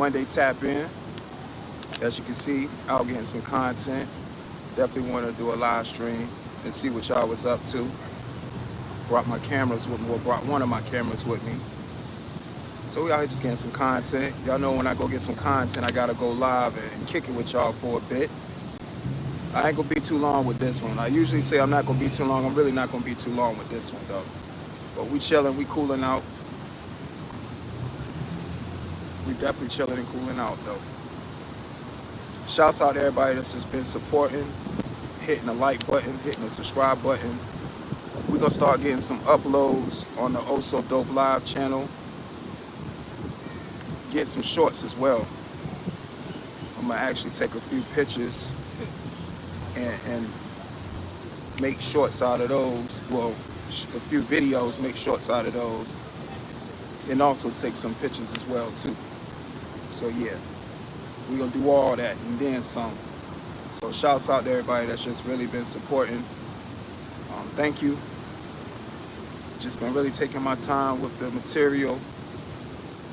Monday Tap In. As you can see, out getting some content. Definitely want to do a live stream and see what y'all was up to. Brought my cameras with me, or brought one of my cameras with me. So we out here just getting some content. Y'all know when I go get some content, I gotta go live and kick it with y'all for a bit. I ain't gonna be too long with this one. I usually say I'm not gonna be too long. I'm really not gonna be too long with this one though. But we chilling, we cooling out. We definitely chilling and cooling out though. Shouts out to everybody that's just been supporting, hitting the like button, hitting the subscribe button. We're gonna start getting some uploads on the Oh So Dope Live channel. Get some shorts as well. I'm gonna actually take a few pictures and make shorts out of those. Well, a few videos, make shorts out of those. And also take some pictures as well too. So yeah, we're gonna do all that and then some. So shouts out to everybody that's just really been supporting. Thank you. Just been really taking my time with the material,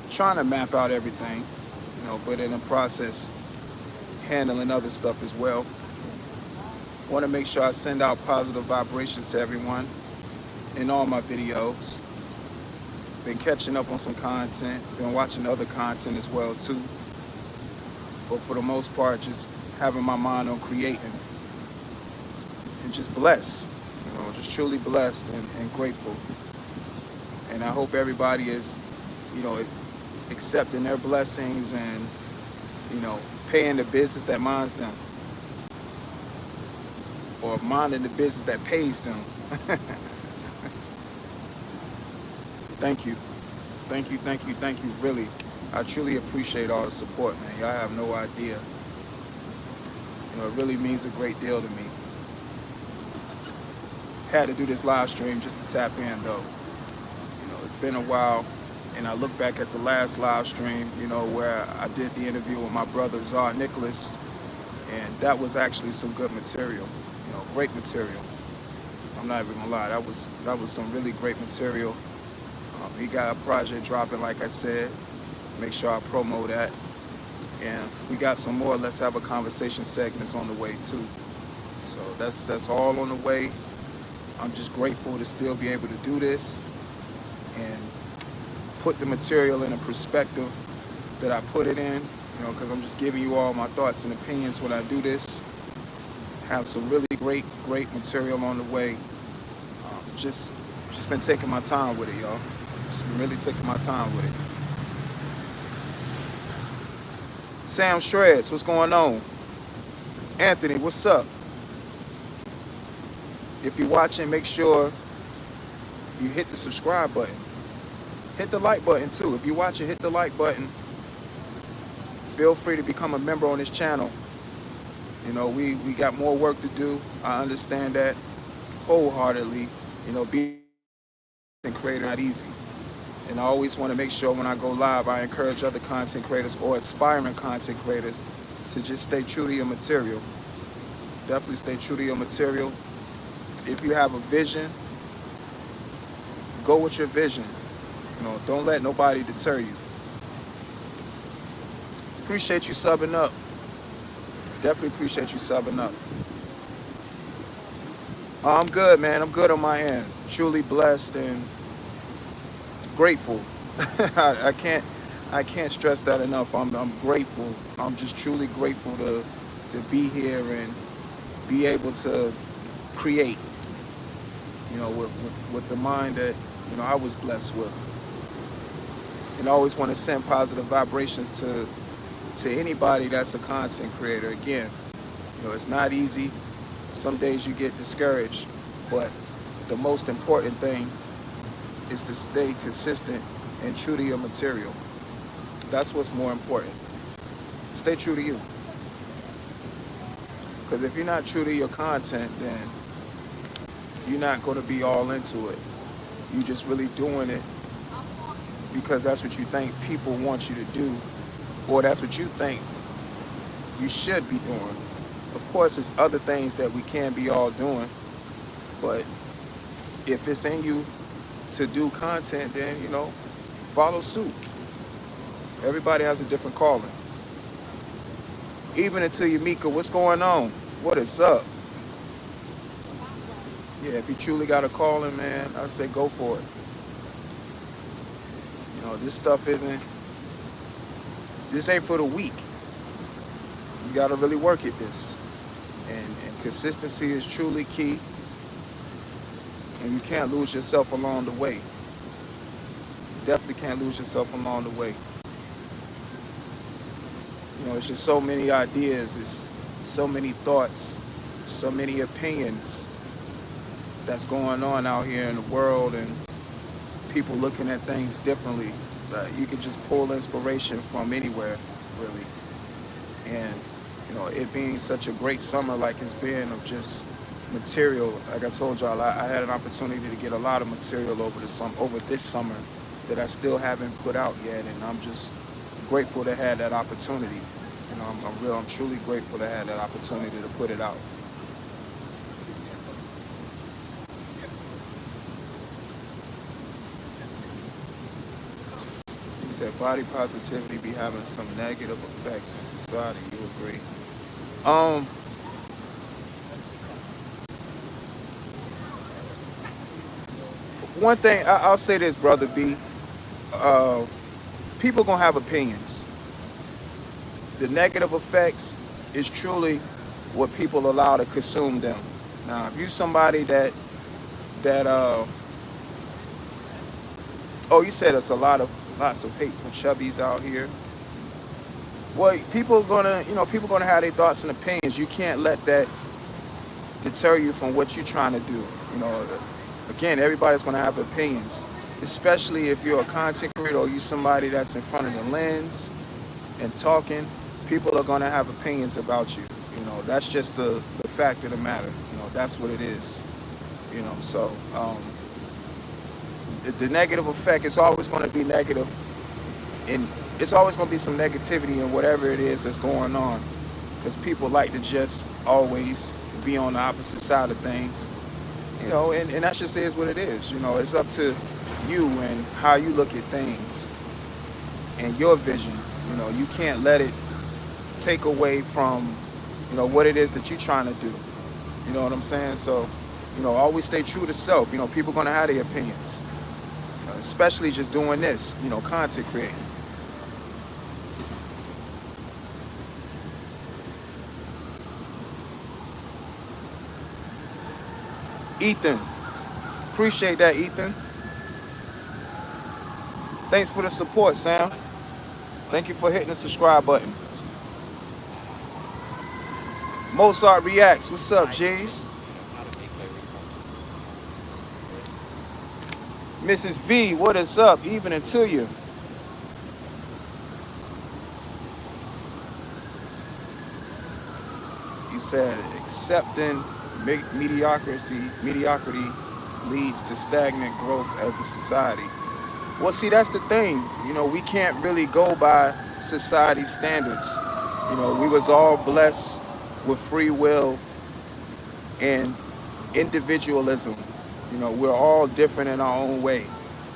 trying to map out everything, but in the process, handling other stuff as well. Want to make sure I send out positive vibrations to everyone in all my videos. Been catching up on some content, been watching other content as well too. But for the most part, just having my mind on creating and just blessed, just truly blessed and grateful. And I hope everybody is, accepting their blessings and, paying the business that minds them. Or minding the business that pays them. Thank you. Thank you, thank you, thank you, really. I truly appreciate all the support, man. Y'all have no idea. It really means a great deal to me. Had to do this live stream just to tap in, though. It's been a while, and I look back at the last live stream, where I did the interview with my brother, Czar Nicholas, and that was actually some good material, great material. I'm not even gonna lie, that was some really great material. He got a project dropping, like I said. Make sure I promo that. And we got some more Let's Have a Conversation segments on the way too. So that's all on the way. I'm just grateful to still be able to do this and put the material in a perspective that I put it in, because I'm just giving you all my thoughts and opinions when I do this. Have some really great material on the way. Just been taking my time with it, y'all. Just been really taking my time with it. Sam Shreds, what's going on? Anthony, what's up? If you're watching, make sure you hit the subscribe button. Hit the like button too. If you're watching, hit the like button. Feel free to become a member on this channel. We got more work to do. I understand that wholeheartedly. Being a creator is not easy. And I always want to make sure when I go live, I encourage other content creators or aspiring content creators to just stay true to your material. Definitely stay true to your material. If you have a vision, go with your vision. Don't let nobody deter you. Appreciate you subbing up. Definitely appreciate you subbing up. I'm good, man. I'm good on my end. Truly blessed and grateful. I can't stress that enough. I'm grateful. I'm just truly grateful to be here and be able to create. With the mind that I was blessed with. And I always want to send positive vibrations to anybody that's a content creator. Again, it's not easy. Some days you get discouraged, but the most important thing is to stay consistent and true to your material. That's what's more important. Stay true to you. Because if you're not true to your content, then you're not going to be all into it. You're just really doing it because that's what you think people want you to do, or that's what you think you should be doing. Of course, there's other things that we can be all doing, but if it's in you to do content, then, follow suit. Everybody has a different calling. Even until you Mika, what's going on? What is up? Yeah, if you truly got a calling, man, I say go for it. You know, this ain't for the weak. You got to really work at this. And consistency is truly key. And you can't lose yourself along the way. Definitely can't lose yourself along the way. You know, it's just so many ideas, it's so many thoughts, so many opinions that's going on out here in the world, and people looking at things differently. You can just pull inspiration from anywhere, really. And, you know, it being such a great summer like it's been, of just material, like I told y'all, I had an opportunity to get a lot of material over this summer that I still haven't put out yet, and I'm just grateful to have that opportunity. You know, I'm truly grateful to have that opportunity to put it out. He said body positivity be having some negative effects on society. You agree? Um, One thing I'll say this, brother B. Uh, People gonna have opinions. The negative effects is truly what people allow to consume them. Now, if you somebody that oh, you said there's lots of hateful chubbies out here. Well, people gonna have their thoughts and opinions. You can't let that deter you from what you're trying to do. You know, again, everybody's gonna have opinions, especially if you're a content creator or you somebody that's in front of the lens and talking. People are gonna have opinions about you. You know, that's just the fact of the matter. You know, that's what it is. You know, so the negative effect is always going to be negative, and it's always going to be some negativity in whatever it is that's going on, because people like to just always be on the opposite side of things. You know, and that just is what it is. You know, it's up to you and how you look at things and your vision. You know, you can't let it take away from, you know, what it is that you're trying to do. You know what I'm saying? So, you know, always stay true to self. You know, people gonna have their opinions, especially just doing this, you know, content creating. Ethan, appreciate that, Ethan. Thanks for the support, Sam. Thank you for hitting the subscribe button. Mozart Reacts, what's up, G's? Mrs. V, what is up? Evening to you. You said accepting mediocrity leads to stagnant growth as a society. Well, see, that's the thing. You know, we can't really go by society standards. You know, we was all blessed with free will and individualism. You know, we're all different in our own way.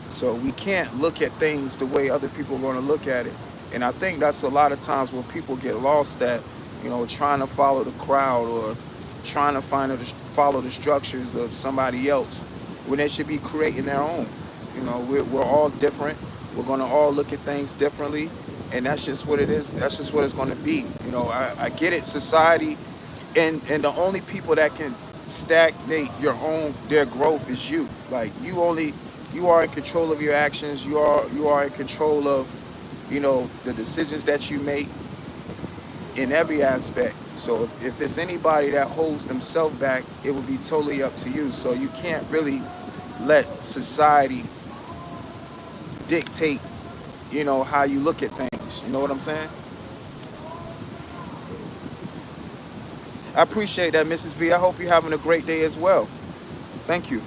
So we can't look at things the way other people are going to look at it. And I think that's a lot of times where people get lost at, you know, trying to follow the crowd or trying to follow the structures of somebody else when they should be creating their own. You know, we're all different. We're going to all look at things differently. And that's just what it is. That's just what it's going to be. You know, I get it. Society and the only people that can stagnate their growth is you. Like you are in control of your actions. You are in control of, you know, the decisions that you make in every aspect. So if it's anybody that holds themselves back, it would be totally up to you. So you can't really let society dictate, you know, how you look at things. You know what I'm saying? I appreciate that, Mrs. V. I hope you're having a great day as well. Thank you.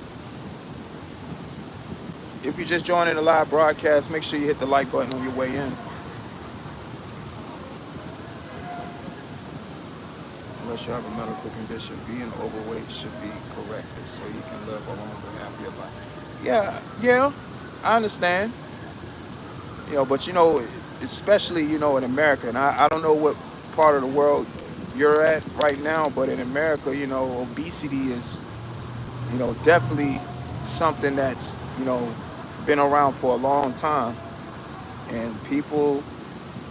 If you're just joining the live broadcast, make sure you hit the like button on your way in. Unless you have a medical condition, being overweight should be corrected so you can live a longer, happier life. Yeah, I understand. You know, but you know, especially, in America. And I don't know what part of the world you're at right now, but in America, obesity is, definitely something that's, been around for a long time. And people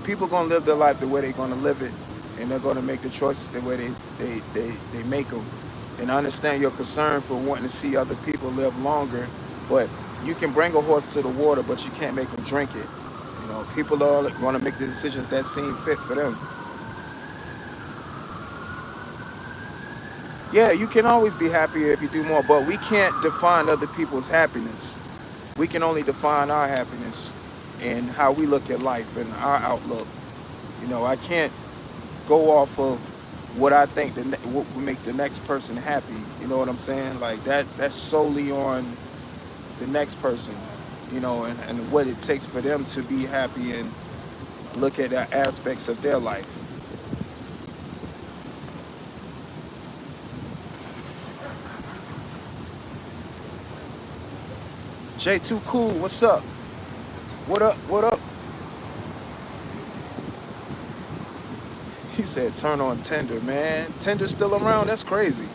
gonna live their life the way they're gonna live it, and they're gonna make the choices the way they make them. And I understand your concern for wanting to see other people live longer, but you can bring a horse to the water, but you can't make them drink it. People are gonna make the decisions that seem fit for them. Yeah, you can always be happier if you do more, but we can't define other people's happiness. We can only define our happiness and how we look at life and our outlook. I can't go off of what I think what would make the next person happy. You know what I'm saying? Like that's solely on the next person, and what it takes for them to be happy and look at the aspects of their life. J2 Cool, what's up? What up? What up? He said turn on Tinder, man. Tinder's still around? That's crazy.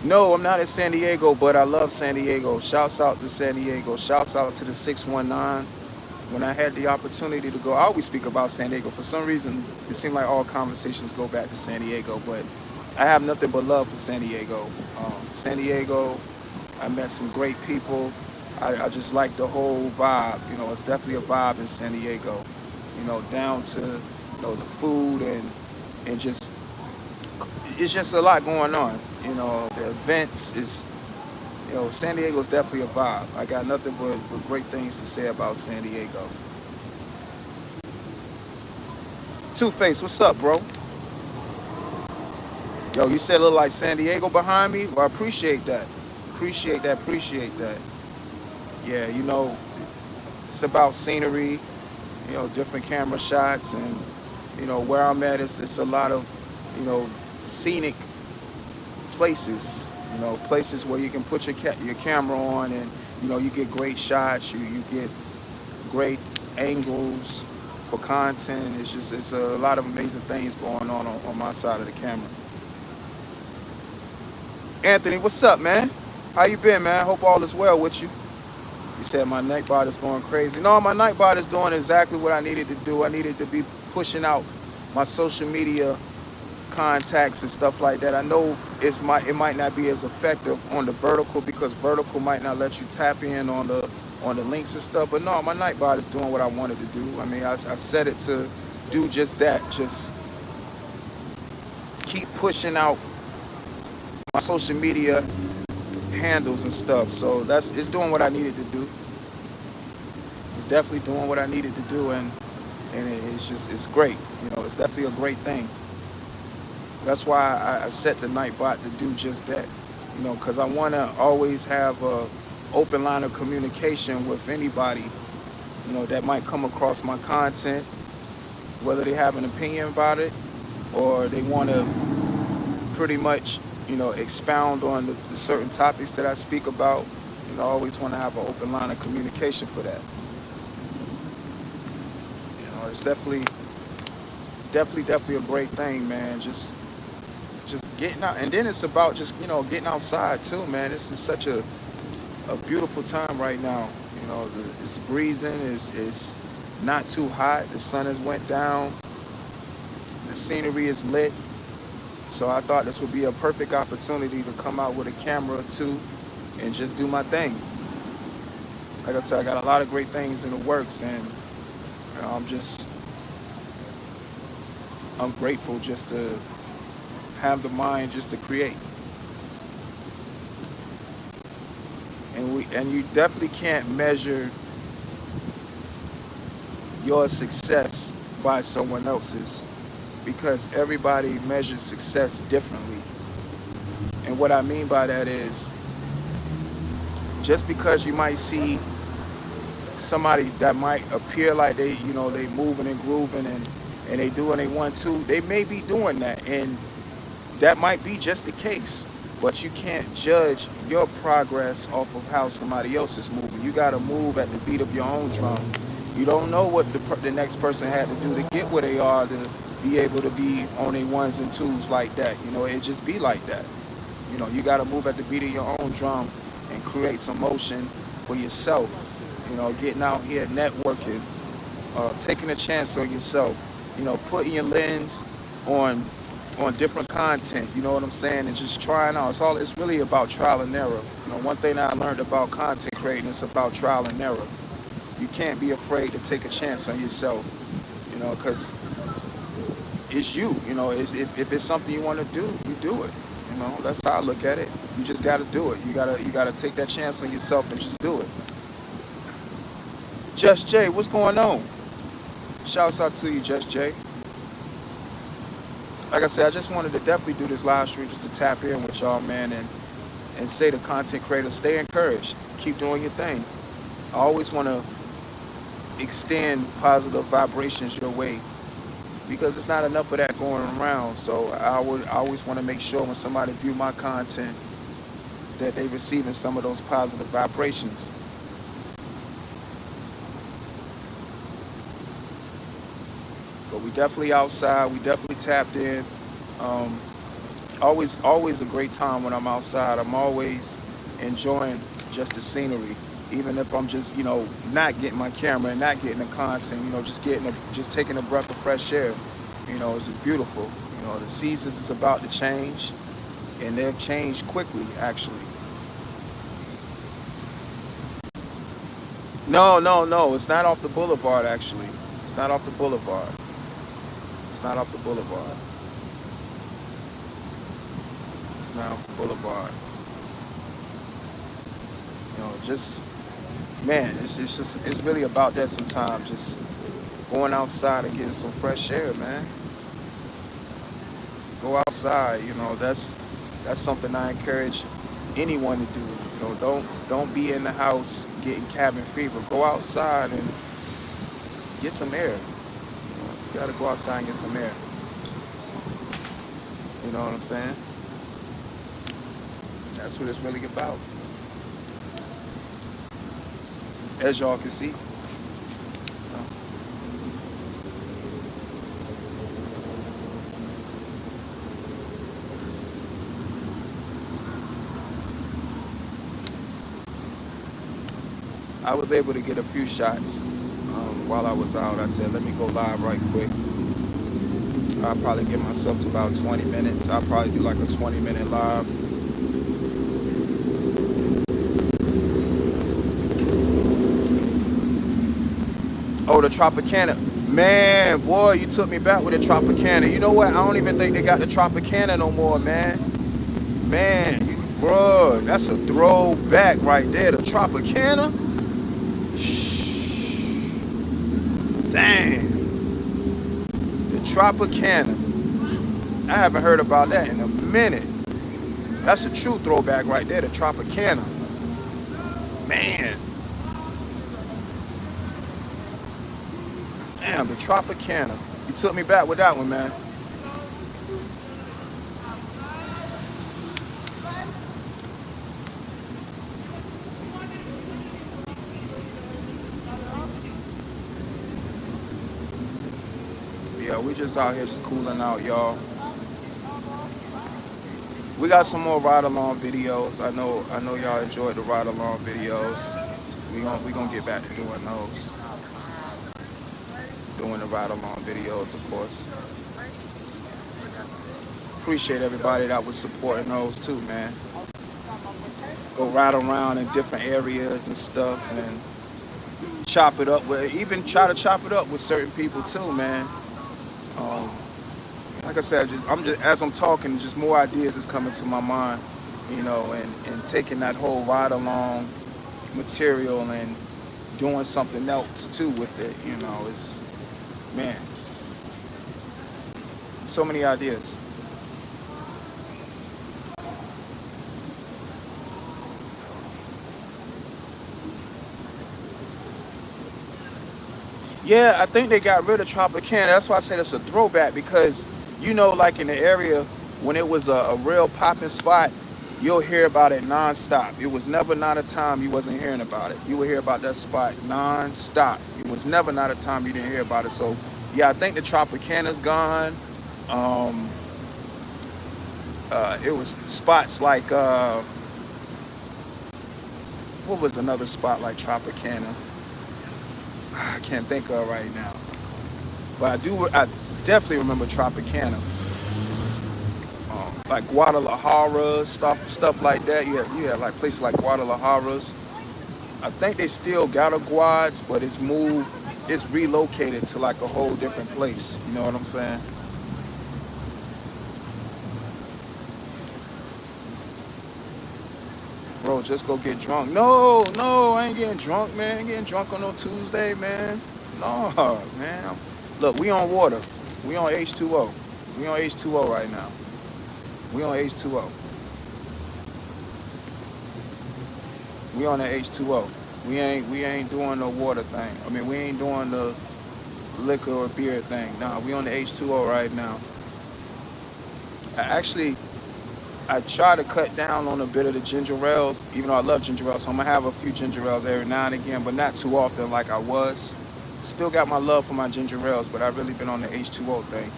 No, I'm not in San Diego, but I love San Diego. Shouts out to San Diego. Shouts out to the 619. When I had the opportunity to go, I always speak about San Diego. For some reason, it seemed like all conversations go back to San Diego, but I have nothing but love for San Diego. San Diego, I met some great people. I just like the whole vibe. It's definitely a vibe in San Diego. Down to the food and just it's just a lot going on. The events is San Diego's definitely a vibe. I got nothing but great things to say about San Diego. Two Face, what's up, bro? Yo, you said it look like San Diego behind me? Well, I appreciate that. Appreciate that. Yeah, it's about scenery, different camera shots, and, where I'm at, it's a lot of, scenic places, places where you can put your camera on and, you get great shots, you get great angles for content. It's a lot of amazing things going on my side of the camera. Anthony, what's up, man? How you been, man? Hope all is well with you. You said my Nightbot is going crazy. No, my Nightbot is doing exactly what I needed to do. I needed to be pushing out my social media contacts and stuff like that. I know it might not be as effective on the vertical because vertical might not let you tap in on the links and stuff. But no, my Nightbot is doing what I wanted to do. I mean, I set it to do just that. Just keep pushing out my social media handles and stuff. So it's doing what I needed to do. It's definitely doing what I needed to do, and it's great. It's definitely a great thing. That's why I set the Nightbot to do just that. Because I want to always have a open line of communication with anybody, that might come across my content, whether they have an opinion about it or they want to pretty much, expound on the certain topics that I speak about. I always want to have an open line of communication for that. It's definitely a great thing, man. Just getting out, and then it's about just getting outside too, man. This is such a beautiful time right now. It's breezing. It's not too hot. The sun has went down. The scenery is lit. So I thought this would be a perfect opportunity to come out with a camera or two and just do my thing. Like I said, I got a lot of great things in the works, and I'm grateful just to have the mind just to create. And you definitely can't measure your success by someone else's, because everybody measures success differently. And what I mean by that is, just because you might see somebody that might appear like they moving and grooving and they do what they want to, they may be doing that, and that might be just the case. But you can't judge your progress off of how somebody else is moving. You got to move at the beat of your own drum. You don't know what the next person had to do to get where they are to be able to be on their ones and twos like that. You know, it just be like that. You know, you got to move at the beat of your own drum and create some motion for yourself. You know, getting out here, networking, taking a chance on yourself. You know, putting your lens on different content. You know what I'm saying, and just trying out. It's really about trial and error. You know, one thing that I learned about content creating is about trial and error. You can't be afraid to take a chance on yourself. You know, because it's you. You know, if it's something you want to do, you do it. You know, that's how I look at it. You just got to do it. You gotta take that chance on yourself and just do it. Just Jay, what's going on? Shouts out to you, Just Jay. Like I said, I just wanted to definitely do this live stream just to tap in with y'all, man, and say to content creators, stay encouraged. Keep doing your thing. I always want to extend positive vibrations your way because it's not enough of that going around. So I always want to make sure when somebody view my content that they receiving some of those positive vibrations. But we definitely outside. We definitely tapped in. Um, always a great time when I'm outside. I'm always enjoying just the scenery, even if I'm just, you know, not getting my camera and not getting the content. You know, just taking a breath of fresh air. You know, it's just beautiful. You know, the seasons is about to change, and they've changed quickly, actually. No. It's not off the boulevard, actually. It's not off the boulevard. It's not off the boulevard. It's not off the boulevard. You know, just man, it's really about that sometimes. Just going outside and getting some fresh air, man. Go outside. You know, that's something I encourage anyone to do. You know, don't be in the house getting cabin fever. Go outside and get some air. You gotta go outside and get some air. You know what I'm saying? That's what it's really about. As y'all can see. I was able to get a few shots while I was out. I said, let me go live right quick. I'll probably get myself to about 20 minutes. I'll probably do like a 20-minute live. Oh, the Tropicana. Man, boy, you took me back with the Tropicana. You know what? I don't even think they got the Tropicana no more, man. Man, bro, that's a throwback right there. The Tropicana. Dang. The Tropicana. I haven't heard about that in a minute. That's a true throwback right there, the Tropicana. Man. Damn, the Tropicana. You took me back with that one, man. Yeah, we just out here just cooling out, y'all. We got some more ride along videos. I know y'all enjoyed the ride along videos. We gonna get back to doing those. Doing the ride along videos, of course. Appreciate everybody that was supporting those too, man. Go ride around in different areas and stuff and chop it up with, even try to chop it up with certain people too, man. Um, like I said, as I'm talking, just more ideas is coming to my mind, you know, and taking that whole ride along material and doing something else too with it, you know, it's, man, so many ideas. Yeah, I think they got rid of Tropicana. That's why I said it's a throwback because, you know, like in the area when it was a real popping spot, You'll hear about it nonstop. It was never not a time you wasn't hearing about it. You would hear about that spot nonstop. It was never not a time you didn't hear about it. So yeah, I think the Tropicana's gone. Um, it was spots like what was another spot like Tropicana? I can't think of right now. But I definitely remember Tropicana. Like Guadalajara, stuff like that. You had like places like Guadalajara's. I think they still got a Guads, but it's relocated to like a whole different place. You know what I'm saying? Bro, just go get drunk. No, no, I ain't getting drunk, man. I ain't getting drunk on no Tuesday, man. No, man. Look, we on water. We on H2O. We on H2O right now. We on H2O. We on the H2O. We ain't doing no water thing. I mean, we ain't doing the liquor or beer thing. Nah, we on the H2O right now. Actually, I try to cut down on a bit of the ginger ales, even though I love ginger ales. So I'm gonna have a few ginger ales every now and again, but not too often like I was. Still got my love for my ginger ales, but I've really been on the H2O thing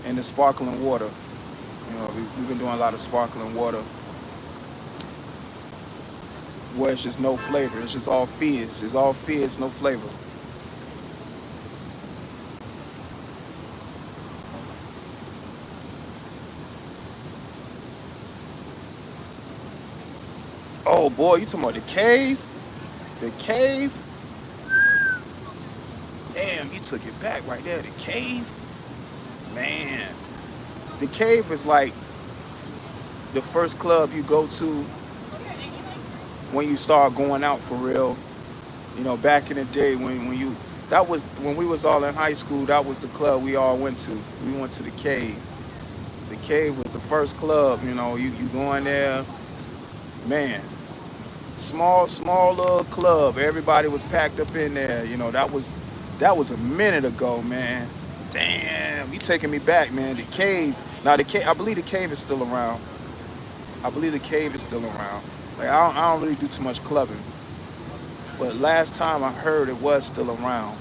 and the sparkling water. You know, we've been doing a lot of sparkling water where it's just no flavor. It's just all fizz. It's all fizz, no flavor. Oh boy, you talking about the cave? The cave? Damn, you took it back right there. The cave? Man. The cave is like the first club you go to when you start going out for real. You know, back in the day when you that was when we was all in high school, that was the club we all went to. We went to the cave. The cave was the first club, you know, you go in there, man. Small little club. Everybody was packed up in there. You know, that was a minute ago, man. Damn, you taking me back, man. The cave. Now the cave. I believe the cave is still around. I believe the cave is still around. Like I don't really do too much clubbing, but last time I heard it was still around.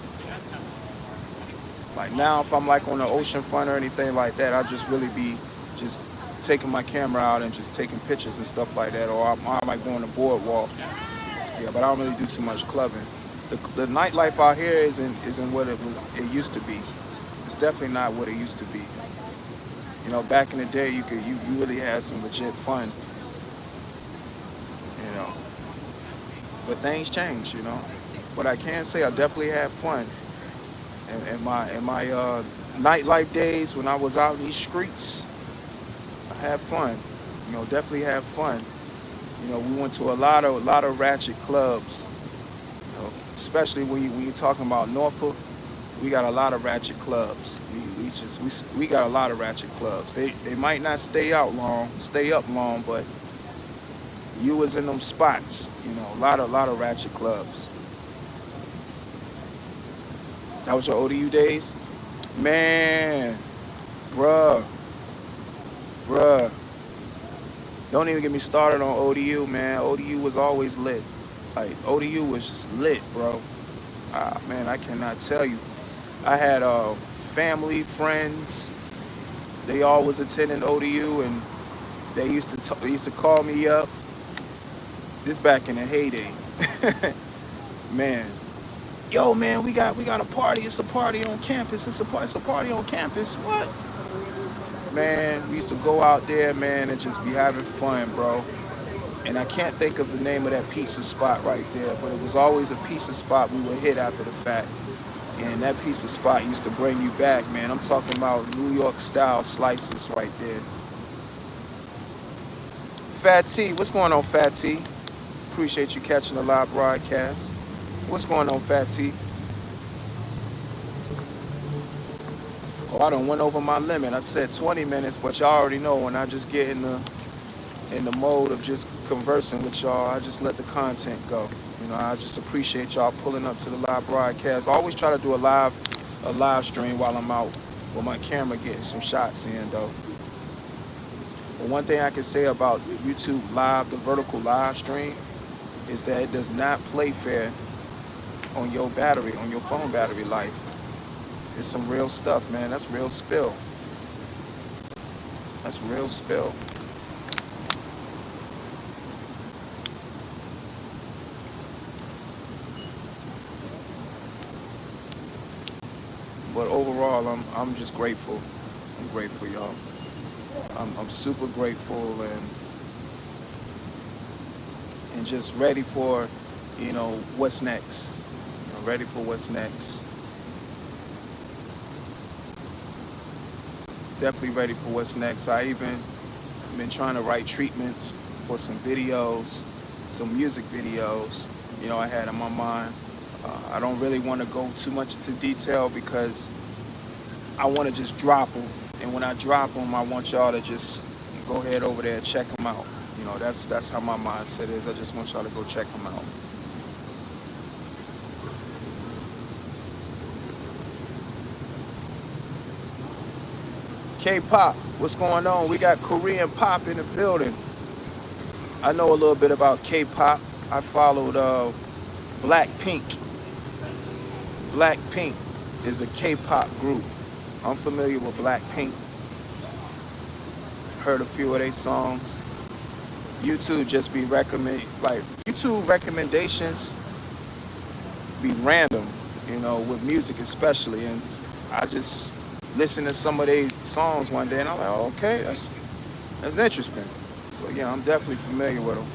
Like now, if I'm like on the ocean front or anything like that, I just really be just taking my camera out and just taking pictures and stuff like that, or I might go on the boardwalk. Yeah, but I don't really do too much clubbing. The nightlife out here isn't what it used to be. It's definitely not what it used to be. You know, back in the day, you really had some legit fun. You know, but things change. You know, but I can say I definitely had fun in my nightlife days when I was out in these streets. I had fun. You know, definitely had fun. You know, we went to a lot of ratchet clubs. You know, especially when you're talking about Norfolk, we got a lot of ratchet clubs. We got a lot of ratchet clubs. They might not stay up long, but you was in them spots. You know, a lot of ratchet clubs. That was your ODU days, man, bruh, bruh. Don't even get me started on ODU, man. ODU was always lit. Like ODU was just lit, bro. Ah, man, I cannot tell you. I had family, friends. They all was attending ODU, and they used to call me up. This back in the heyday, man. Yo, man, we got a party. It's a party on campus. It's a party on campus. What? Man, we used to go out there, man, and just be having fun, bro. And I can't think of the name of that pizza spot right there, but it was always a pizza spot we would hit after the fact. And that pizza spot used to bring you back, man. I'm talking about New York style slices right there. Fat T, what's going on, Fat T? Appreciate you catching the live broadcast. What's going on, Fat T? Oh, I done went over my limit. I said 20 minutes, but y'all already know when I just get in the mode of just conversing with y'all, I just let the content go. You know, I just appreciate y'all pulling up to the live broadcast. I always try to do a live stream while I'm out with my camera getting some shots in though. But one thing I can say about YouTube Live, the vertical live stream, is that it does not play fair on your battery, on your phone battery life. It's some real stuff, man. That's real spill. That's real spill. But overall, I'm just grateful. I'm grateful, y'all. I'm super grateful and just ready for, what's next. I'm ready for what's next. Definitely ready for what's next. I even been trying to write treatments for some videos, some music videos, I had in my mind. I don't really want to go too much into detail because I want to just drop them. And when I drop them, I want y'all to just go ahead over there and check them out. That's how my mindset is. I just want y'all to go check them out. K-pop, what's going on? We got Korean pop in the building. I know a little bit about K-pop. I followed Blackpink. Blackpink is a K-pop group. I'm familiar with Blackpink. Heard a few of their songs. YouTube just be YouTube recommendations be random, with music especially. And I just listened to some of their songs one day and I'm like, oh, okay, that's interesting. So yeah, I'm definitely familiar with them.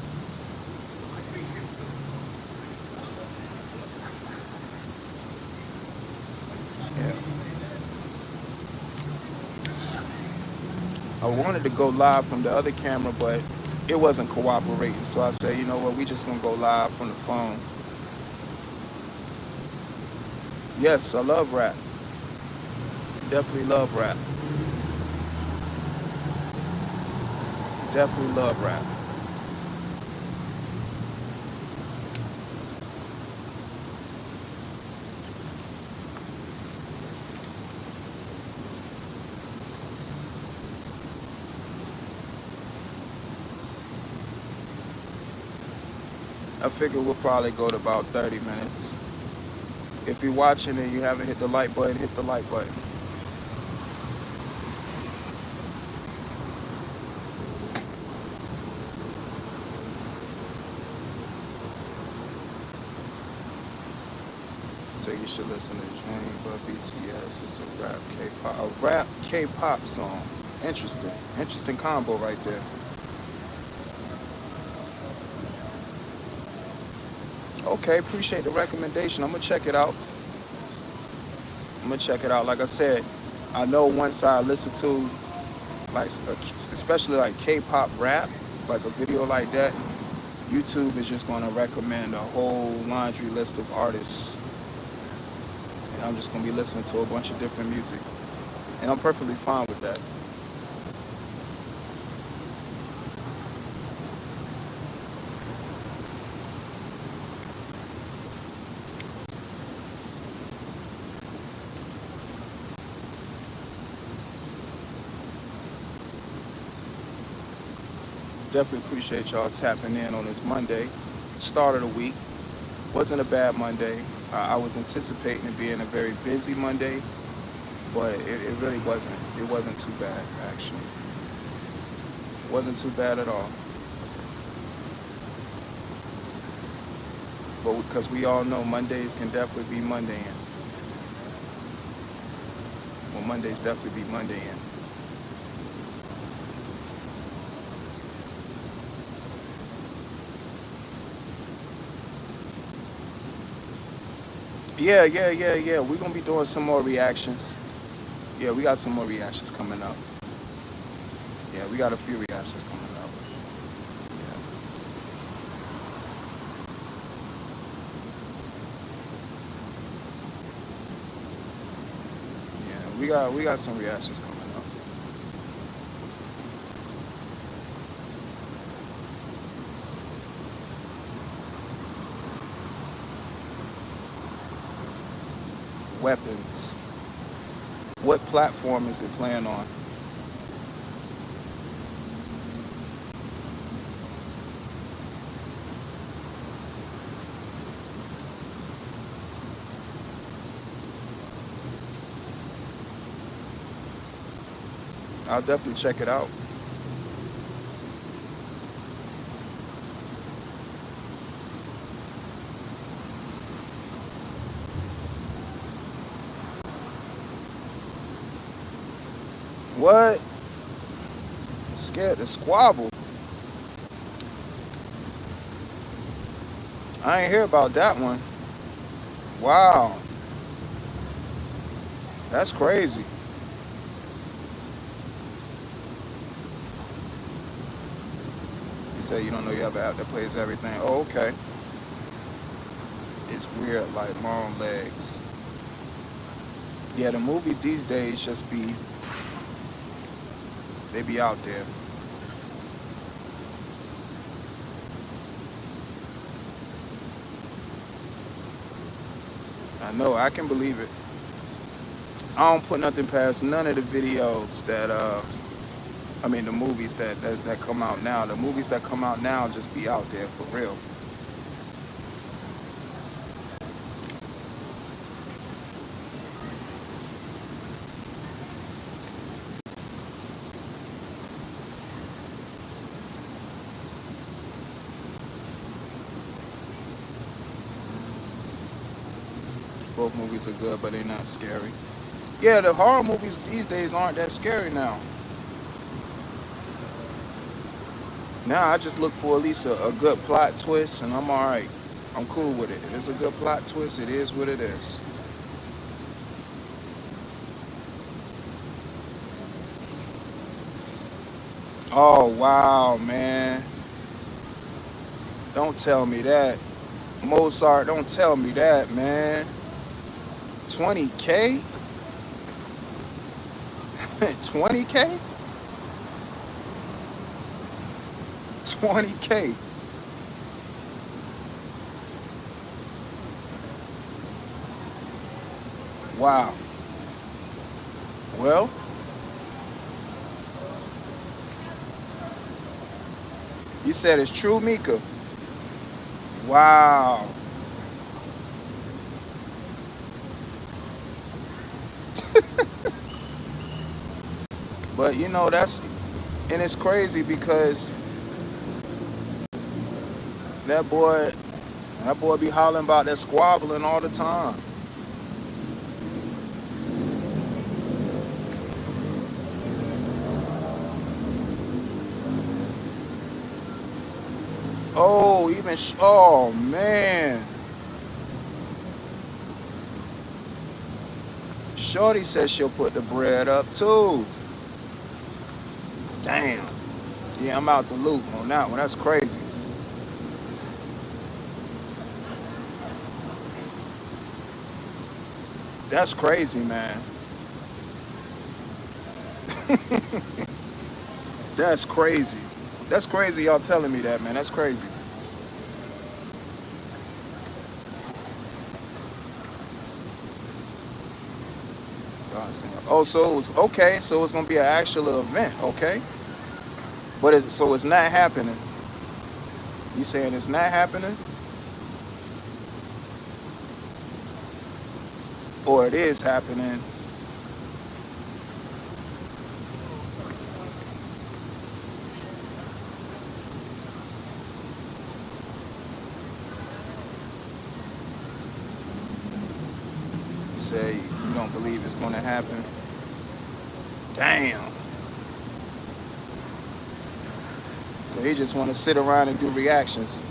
Yeah. I wanted to go live from the other camera, but it wasn't cooperating. So I said, you know what, we just gonna go live from the phone. Yes, I love rap. Definitely love rap. Definitely love rap. I figure we'll probably go to about 30 minutes. If you're watching and you haven't hit the like button, hit the like button. So you should listen to Journey by BTS. It's a rap K-pop song. Interesting combo right there. Okay, appreciate the recommendation. I'm gonna check it out. Like I said, I know once I listen to like, especially like K-pop rap, like a video like that, YouTube is just gonna recommend a whole laundry list of artists, and I'm just gonna be listening to a bunch of different music, and I'm perfectly fine with that. Definitely appreciate y'all tapping in on this Monday, start of the week. Wasn't a bad Monday. I was anticipating it being a very busy Monday, but it really wasn't. It wasn't too bad, actually. It wasn't too bad at all. But because we all know Mondays can definitely be Mondaying. Well, Mondays definitely be Mondaying. Yeah. We're gonna be doing some more reactions. Yeah, we got some more reactions coming up. Yeah, we got a few reactions coming up. Yeah, we got some reactions coming up. Weapons. What platform is it playing on? I'll definitely check it out. What? Scared to squabble. I ain't hear about that one. Wow, that's crazy. You say you don't know you have an app that plays everything. Oh, okay. It's weird, like long legs. Yeah, the movies these days just be, they be out there. I know, I can believe it. I don't put nothing past none of the videos that I mean the movies that come out now. The movies that come out now just be out there for real. Both movies are good, but they're not scary. Yeah, the horror movies these days aren't that scary now. Now I just look for at least a good plot twist and I'm alright. I'm cool with it. If it's a good plot twist, it is what it is. Oh wow, man. Don't tell me that. Mozart, don't tell me that, man. 20K? 20K? 20K. Wow. Well, you said it's true, Mika. Wow. But you know, and it's crazy because that boy, that boy be hollering about that squabbling all the time. Oh, oh man. Shorty says she'll put the bread up too. Damn. Yeah, I'm out the loop on that one. That's crazy. That's crazy, man. That's crazy. That's crazy y'all telling me that, man. That's crazy. Oh, so it was okay. So it's gonna be an actual event, okay? But it's not happening. You saying it's not happening, or it is happening? You say you don't believe it's gonna happen. Damn. So he just want to sit around and do reactions.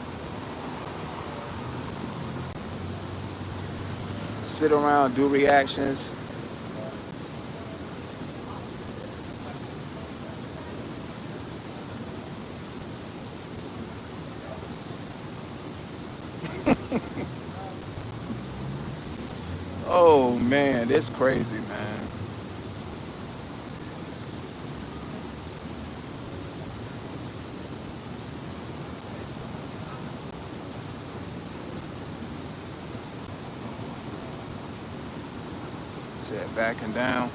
Sit around, do reactions. Oh man, it's crazy, man. Said backing down.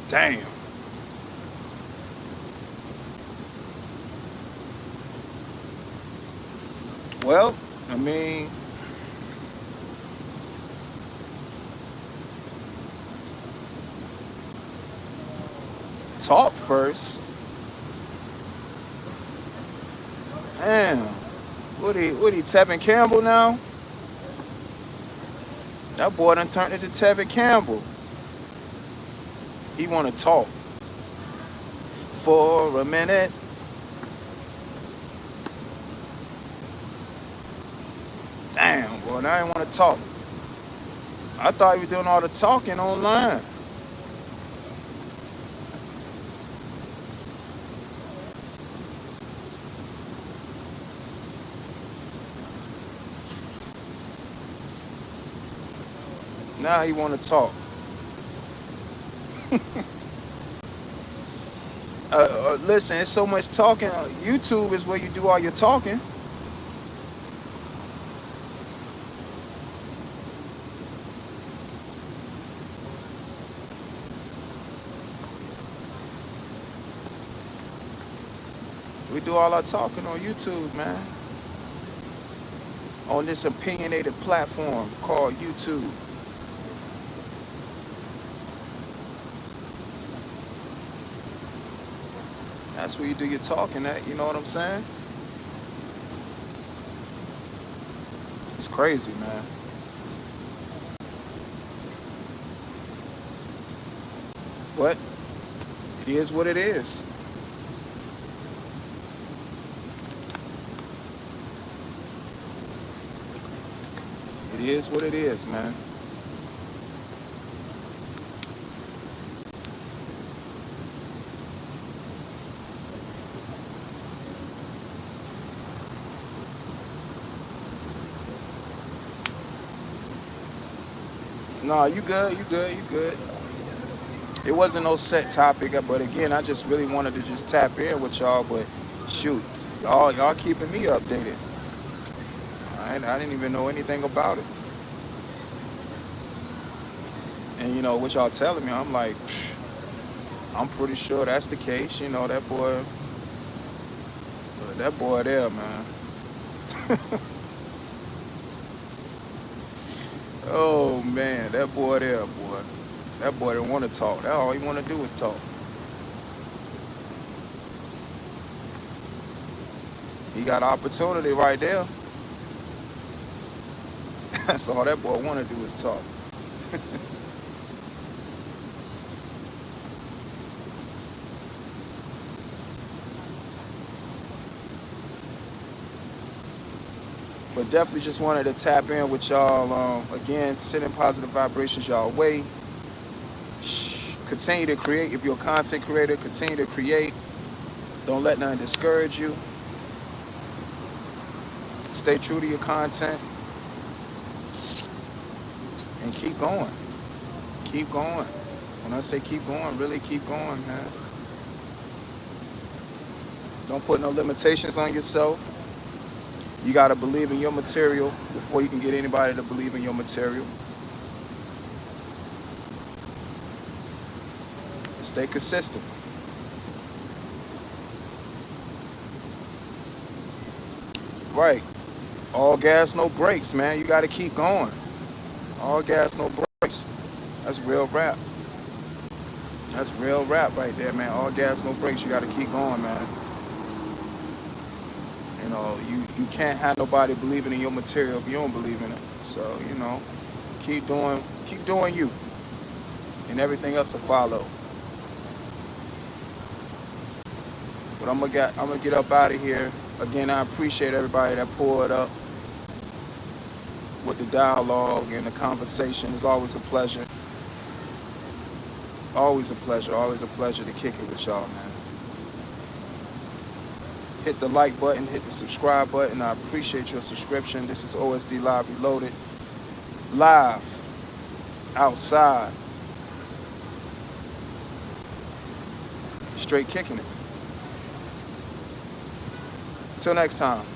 Damn. Well, I mean, talk first. Damn. What he Tevin Campbell now? That boy done turned into Tevin Campbell. He wanna talk for a minute. Damn, boy, now I ain't wanna talk. I thought he was doing all the talking online. Now he wanna talk. Listen, it's so much talking. YouTube is where you do all your talking. We do all our talking on YouTube, man. On this opinionated platform called YouTube. That's where you do your talking at, you know what I'm saying? It's crazy, man. But it is what it is. It is what it is, man. No, you good, you good, you good. It wasn't no set topic, but again, I just really wanted to just tap in with y'all. But shoot, y'all keeping me updated. I didn't even know anything about it. And you know what y'all telling me, I'm like, I'm pretty sure that's the case. You know that boy there, man. Oh man, that boy there, boy. That boy didn't want to talk. That all he want to do is talk. He got opportunity right there. That's all that boy want to do is talk. But definitely just wanted to tap in with y'all. Again, sending positive vibrations y'all way. Continue to create. If you're a content creator, continue to create. Don't let nothing discourage you. Stay true to your content and keep going. Keep going. When I say keep going, really keep going, man. Don't put no limitations on yourself. You got to believe in your material before you can get anybody to believe in your material. Stay consistent. Right. All gas, no brakes, man. You got to keep going. All gas, no brakes. That's real rap. That's real rap right there, man. All gas, no brakes. You got to keep going, man. You know, you can't have nobody believing in your material if you don't believe in it. So, you know, keep doing you, and everything else will follow. But I'm gonna get up out of here. Again, I appreciate everybody that pulled up with the dialogue and the conversation. It's always a pleasure. Always a pleasure. Always a pleasure to kick it with y'all, man. Hit the like button, hit the subscribe button. I appreciate your subscription. This is OSD Live Reloaded. Live. Outside. Straight kicking it. Till next time.